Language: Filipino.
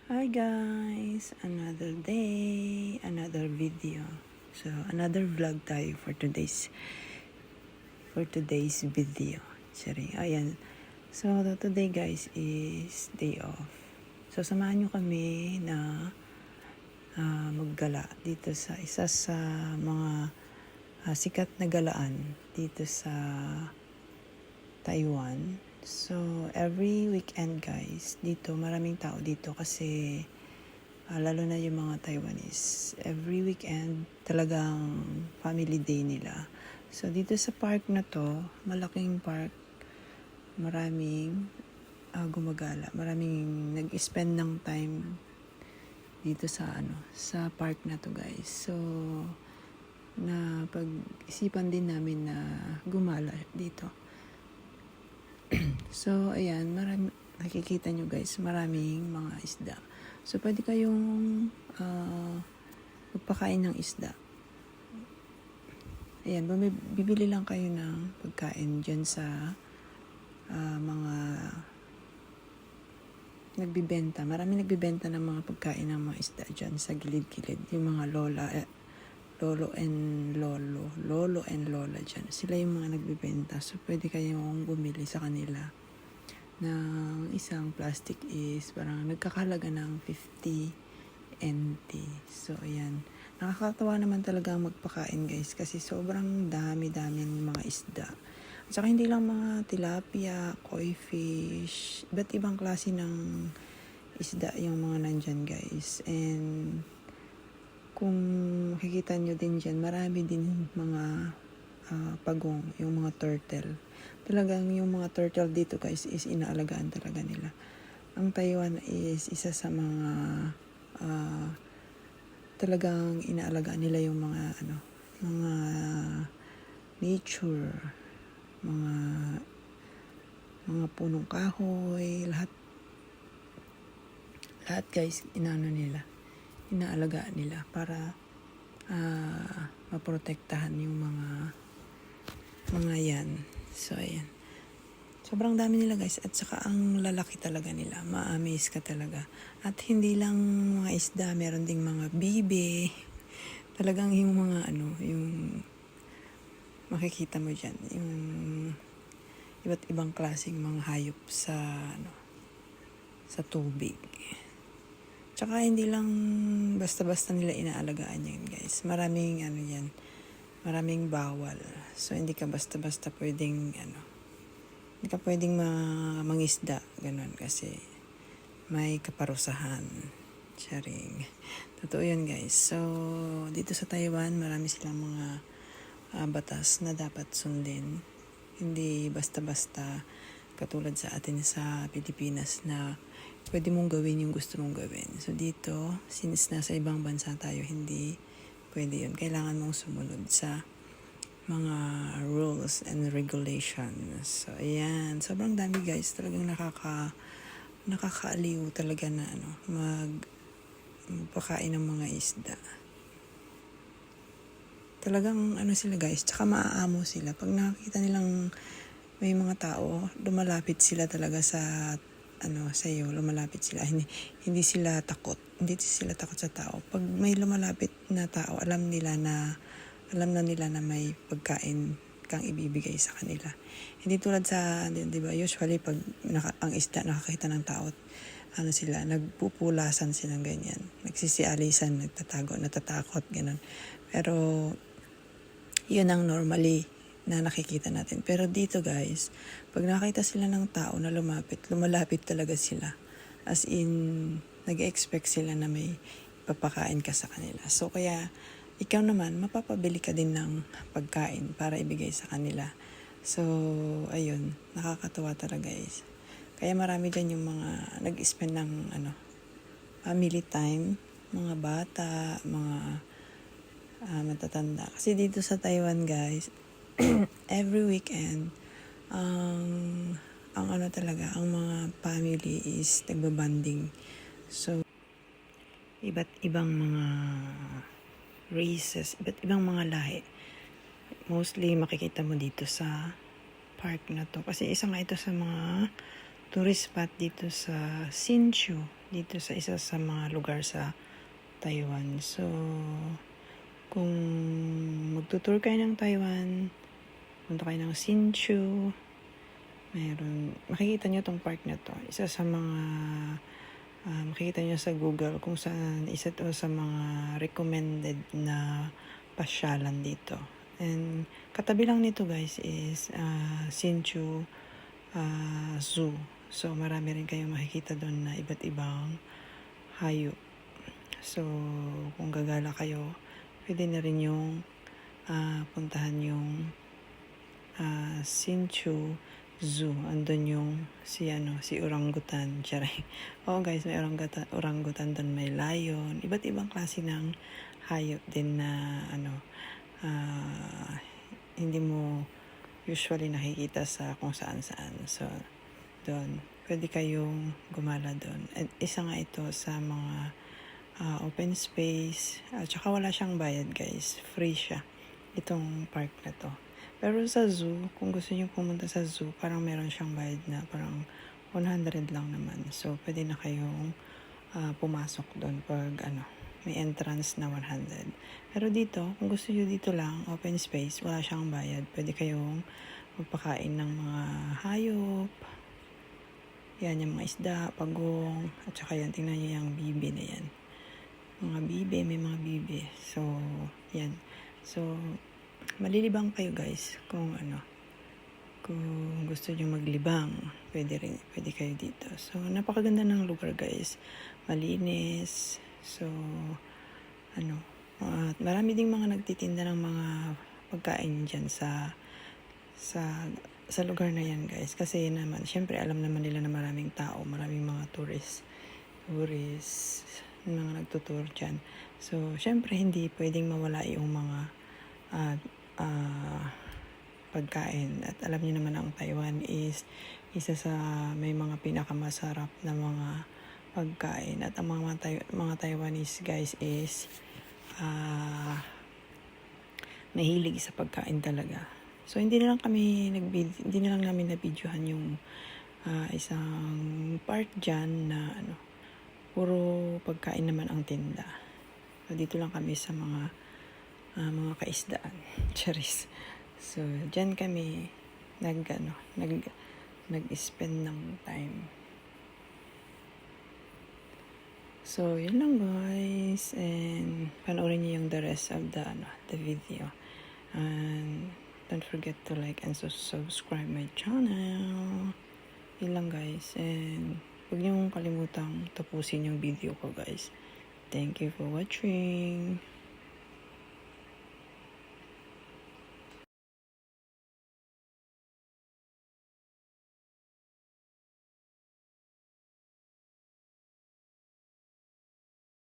Hi guys! Another day, another video. So, another vlog tayo for today's video. Sorry. Ayan. So, today guys is day off. So, samahan nyo kami na maggala dito sa isa sa mga sikat na galaan dito sa Taiwan. So, every weekend guys, dito maraming tao dito kasi lalo na yung mga Taiwanese. Every weekend talagang family day nila. So, dito sa park na to, malaking park, maraming gumagala. Maraming nag-spend ng time dito sa park na to guys. So, na pag-isipan din namin na gumala dito. So, ayan, nakikita nyo guys, maraming mga isda. So, pwede kayong magpakain ng isda. Ayan, bibili lang kayo ng pagkain dyan sa mga nagbibenta. Maraming nagbibenta ng mga pagkain ng mga isda dyan sa gilid-gilid. Yung mga lolo and lola dyan. Sila yung mga nagbibenta. So, pwede kayong bumili sa kanila ng isang plastic is parang nagkakahalaga ng 50 NT. So, ayan. Nakakatawa naman talaga magpakain guys kasi sobrang dami-dami ng mga isda. At saka hindi lang mga tilapia, koi fish, iba't ibang klase ng isda yung mga nandyan guys. And kung makikita nyo din dyan, marami din mga pagong, yung mga turtle. Talagang yung mga turtle dito guys is inaalagaan talaga nila. Ang Taiwan is isa sa mga talagang inaalagaan nila yung mga mga nature, mga punong kahoy, lahat guys inaalagaan nila para maprotektahan yung mga yan. So, ayan. Sobrang dami nila guys at saka ang lalaki talaga nila. Ma-amaze ka talaga. At hindi lang mga isda, meron ding mga bibe. Talagang yung mga yung makikita mo dyan. Yung iba't ibang klaseng mga hayop sa tubig. Tsaka hindi lang basta-basta nila inaalagaan yan guys. Maraming yan. Maraming bawal. So, hindi ka basta-basta pwedeng hindi ka pwedeng mangisda. Ganon kasi may kaparusahan. Sharing. Totoo yun guys. So, dito sa Taiwan, marami silang mga batas na dapat sundin. Hindi basta-basta katulad sa atin sa Pilipinas na pwede mong gawin yung gusto mong gawin. So, dito, since nasa ibang bansa tayo, hindi pwede yun. Kailangan mong sumunod sa mga rules and regulations. So, ayan. Sobrang dami guys. Talagang nakakaaliw talaga na magpakain ng mga isda. Talagang sila guys. Tsaka maaamo sila. Pag nakakita nilang may mga tao, lumalapit sila talaga sa iyo, lumalapit sila. Hindi sila takot. Hindi sila takot sa tao. Pag may lumalapit na tao, alam na nila na may pagkain kang ibibigay sa kanila. Hindi tulad sa, di ba, usually pag ang isda nakakita ng tao, sila, nagpupulasan silang ganyan. Nagsisialisan, natatakot, gano'n. Pero, yun ang normally na nakikita natin. Pero dito guys, pag nakita sila ng tao na lumalapit talaga sila. As in, nag-expect sila na may papakain ka sa kanila. So kaya, ikaw naman, mapapabili ka din ng pagkain para ibigay sa kanila. So, ayun, nakakatawa talaga guys. Kaya marami dyan yung mga nag-spend ng family time, mga bata, mga matatanda. Kasi dito sa Taiwan guys, every weekend, ang mga family is nagbabanding. So, iba't ibang mga races, iba't ibang mga lahi. Mostly makikita mo dito sa park na to. Kasi isa nga ito sa mga tourist spot dito sa Hsinchu, dito sa isa sa mga lugar sa Taiwan. So, kung magtutour kayo ng Taiwan, punta kayo ng Hsinchu, makikita nyo tong park na to. Isa sa mga, makikita nyo sa Google kung saan isa to sa mga recommended na pasyalan dito. And katabi lang nito guys is Hsinchu Zoo. So marami rin kayong makikita doon na iba't ibang hayop. So kung gagala kayo, pwede na rin yung puntahan yung Hsinchu Zoo. Andun yung si orangutan. Charay. Oo guys, may orangutan doon, may lion, iba't ibang klase ng hayop din na hindi mo usually nakikita sa kung saan-saan. So, doon, pwede kayong gumala doon. At isa nga ito sa mga open space. At saka wala siyang bayad guys. Free siya. Itong park na to. Pero sa zoo, kung gusto niyo pumunta sa zoo, parang meron siyang bayad na parang 100 lang naman. So, pwede na kayong pumasok doon pag may entrance na 100. Pero dito, kung gusto niyo dito lang, open space, wala siyang bayad. Pwede kayong magpakain ng mga hayop. Yan, yung mga isda, pagong, at saka yan, tingnan niyo yung bibi na yan. Mga bibi, may mga bibi. So, yan. So, malilibang kayo guys kung kung gusto niyo maglibang, pwede kayo dito. So, napakaganda ng lugar guys. Malinis. So, marami ding mga nagtitinda ng mga pagkain dyan sa lugar na yan guys. Kasi naman, syempre alam naman nila na maraming tao, maraming mga tourist mga nagtutour dyan. So, syempre hindi pwedeng mawala yung mga pagkain. At alam niyo naman ang Taiwan is isa sa may mga pinakamasarap na mga pagkain. At ang mga Taiwanese guys is mahilig sa pagkain talaga. So hindi na lang namin na-videohan yung isang part dyan na puro pagkain naman ang tinda. So dito lang kami sa mga kaisdaan. Charis. So dyan kami nag-spend ng time. So yun lang guys, and panoorin niyo yung the rest of the video. And don't forget to like and subscribe my channel. Yun lang guys, and huwag niyong kalimutang tapusin yung video ko guys. Thank you for watching.